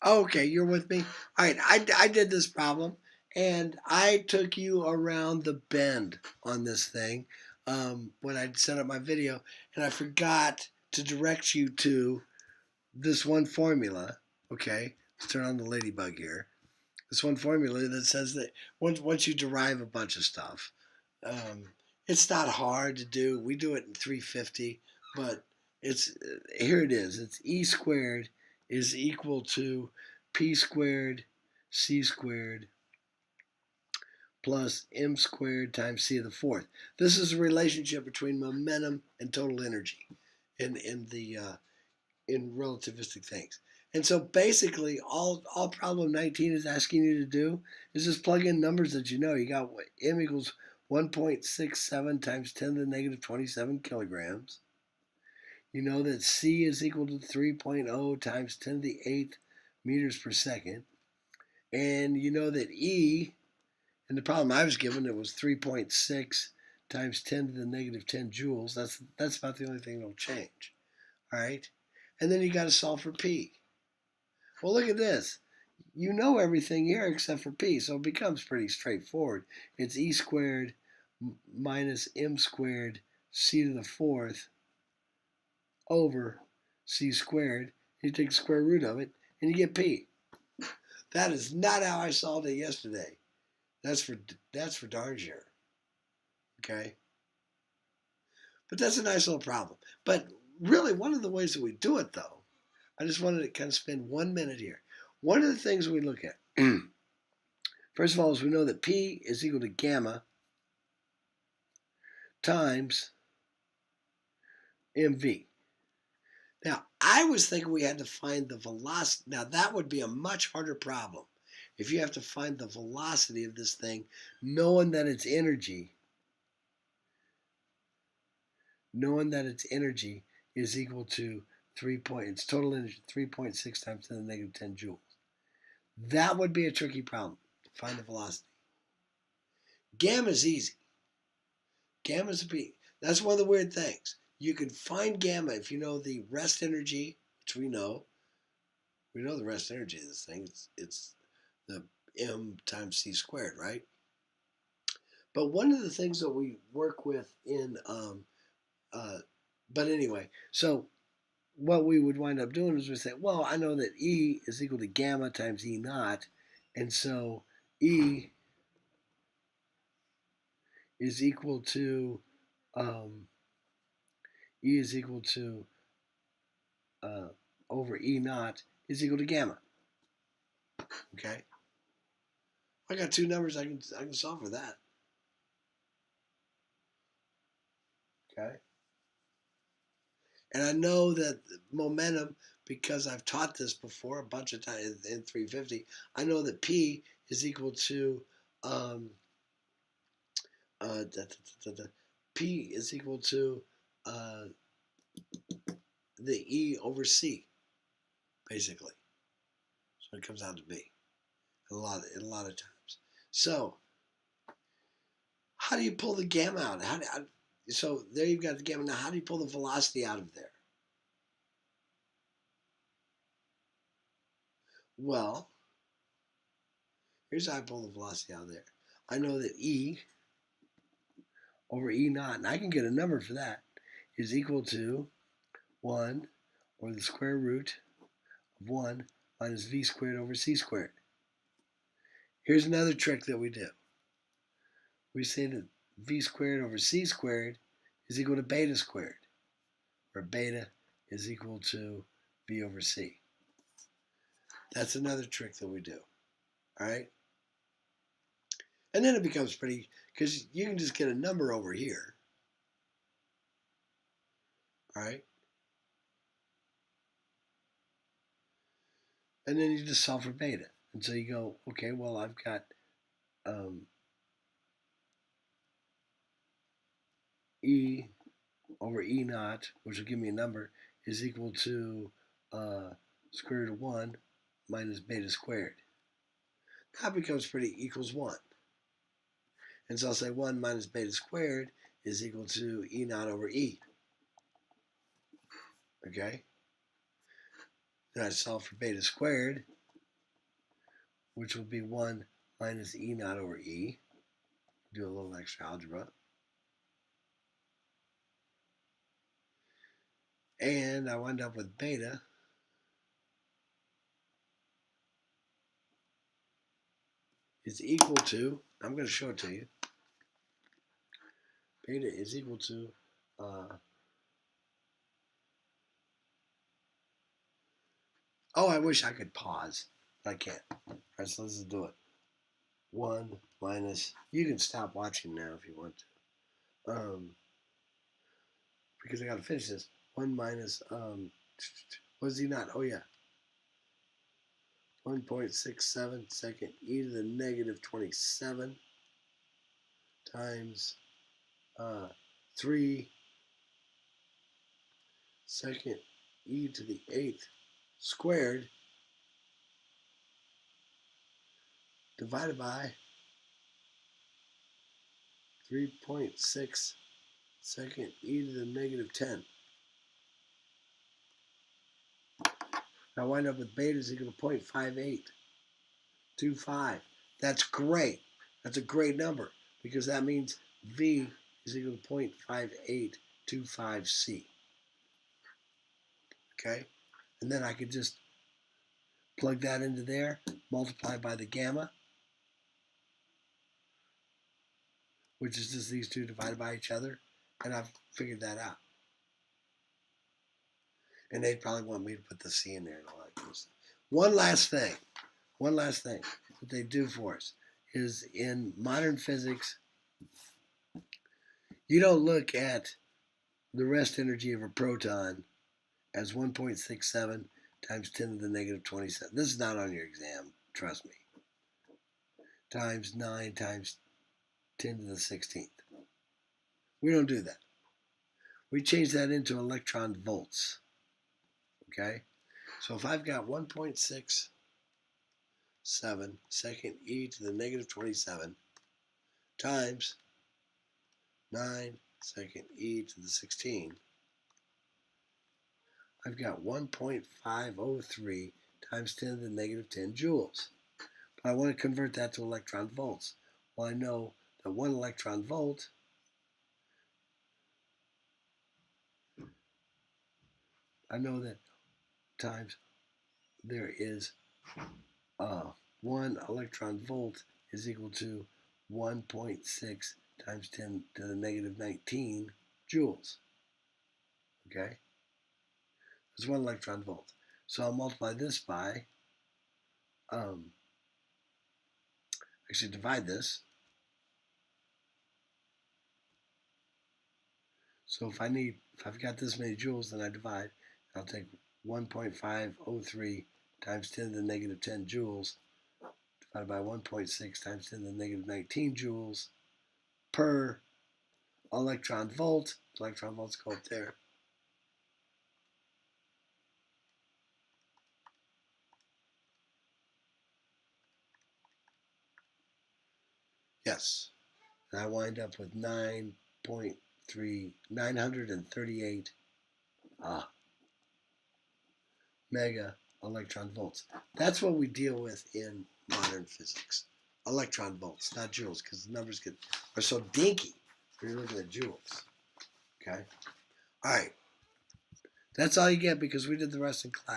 Okay, you're with me? All right, I did this problem, and I took you around the bend on this thing when I set up my video, and I forgot to direct you to this one formula. Okay, let's turn on the ladybug here. This one formula that says that once you derive a bunch of stuff, um, it's not hard to do. We do it in 350, but it's here it is. It's e squared is equal to p squared c squared plus m squared times c to the fourth. This is a relationship between momentum and total energy in relativistic things. And so basically, all problem 19 is asking you to do is just plug in numbers that you know. You got m equals 1.67 times 10 to the negative 27 kilograms. You know that c is equal to 3.0 times 10 to the 8th meters per second. And you know that e, in the problem I was given, it was 3.6 times 10 to the negative 10 joules. That's about the only thing that'll change. All right? And then you got to solve for p. Well, look at this. You know everything here except for p, so it becomes pretty straightforward. It's e squared minus m squared c to the fourth over c squared. You take the square root of it, and you get p. That is not how I solved it yesterday. That's for darn sure. Okay? But that's a nice little problem. But really, one of the ways that we do it, though, I just wanted to kind of spend 1 minute here. One of the things we look at, first of all, is we know that P is equal to gamma times mv. Now, I was thinking we had to find the velocity. Now, that would be a much harder problem if you have to find the velocity of this thing, knowing that its energy is equal to its total energy 3.6 times 10 to the negative 10 joules. That would be a tricky problem to find the velocity. Gamma is easy. Gamma is a p. That's one of the weird things. You can find gamma if you know the rest energy, which we know. We know the rest energy of this thing. It's the m times c squared, right? But one of the things that we work with but anyway, so what we would wind up doing is we say, well, I know that E is equal to gamma times E naught, and so E is equal to E is equal to over E naught is equal to gamma. Okay, I got two numbers I can solve for that. Okay, and I know that momentum, because I've taught this before a bunch of times in 350. I know that P is equal to uh, da, da, da, P is equal to uh, the E over C, basically. So it comes out to B a lot of times. So how do you pull the gamma out? So there you've got the gamma. Now how do you pull the velocity out of there? Well, here's how I pull the velocity out of there. I know that E over E naught, and I can get a number for that, is equal to 1 or the square root of 1 minus V squared over C squared. Here's another trick that we do. We say that V squared over C squared is equal to beta squared, where beta is equal to V over C. That's another trick that we do. All right? And then it becomes pretty, because you can just get a number over here. All right? And then you just solve for beta. And so you go, okay, well, I've got E over E naught, which will give me a number, is equal to square root of 1 minus beta squared. That becomes pretty equals 1. And so I'll say 1 minus beta squared is equal to E naught over E. Okay? Then I solve for beta squared. which will be 1 minus E naught over E. Do a little extra algebra. And I wind up with beta is equal to, I'm going to show it to you. Beta is equal to oh, I wish I could pause, but I can't. All right, so let's just do it. 1 minus, you can stop watching now if you want to. Because I got to finish this. 1 minus, what is he not? Oh, yeah. 1.67 second e to the negative 27 times 3 second e to the 8th squared divided by 3.6 second e to the negative 10. I wind up with beta is equal to 0.5825. That's great. That's a great number because that means V is equal to 0.5825C. Okay? And then I could just plug that into there, multiply by the gamma, which is just these two divided by each other, and I've figured that out. And they'd probably want me to put the C in there and all that kind of stuff. One last thing that they do for us is in modern physics, you don't look at the rest energy of a proton as 1.67 times 10 to the negative 27. This is not on your exam, trust me. Times 9 times 10 to the 16th. We don't do that. We change that into electron volts. Okay? So if I've got 1.67 second e to the negative 27 times 9 second e to the 16, I've got 1.503 times 10 to the negative 10 joules. But I want to convert that to electron volts. Well, I know that 1 electron volt times there is 1 electron volt is equal to 1.6 times 10 to the negative 19 joules. Okay? That's 1 electron volt. So I'll multiply this by, actually divide this. So if I've got this many joules, then I divide. I'll take 1.503 times 10 to the negative 10 joules divided by 1.6 times 10 to the negative 19 joules per electron volt. Electron volts go up there. Yes. And I wind up with 938 mega electron volts. That's what we deal with in modern physics. Electron volts, not joules, because the numbers are so dinky when you're looking at joules. Okay? All right. That's all you get because we did the rest in class.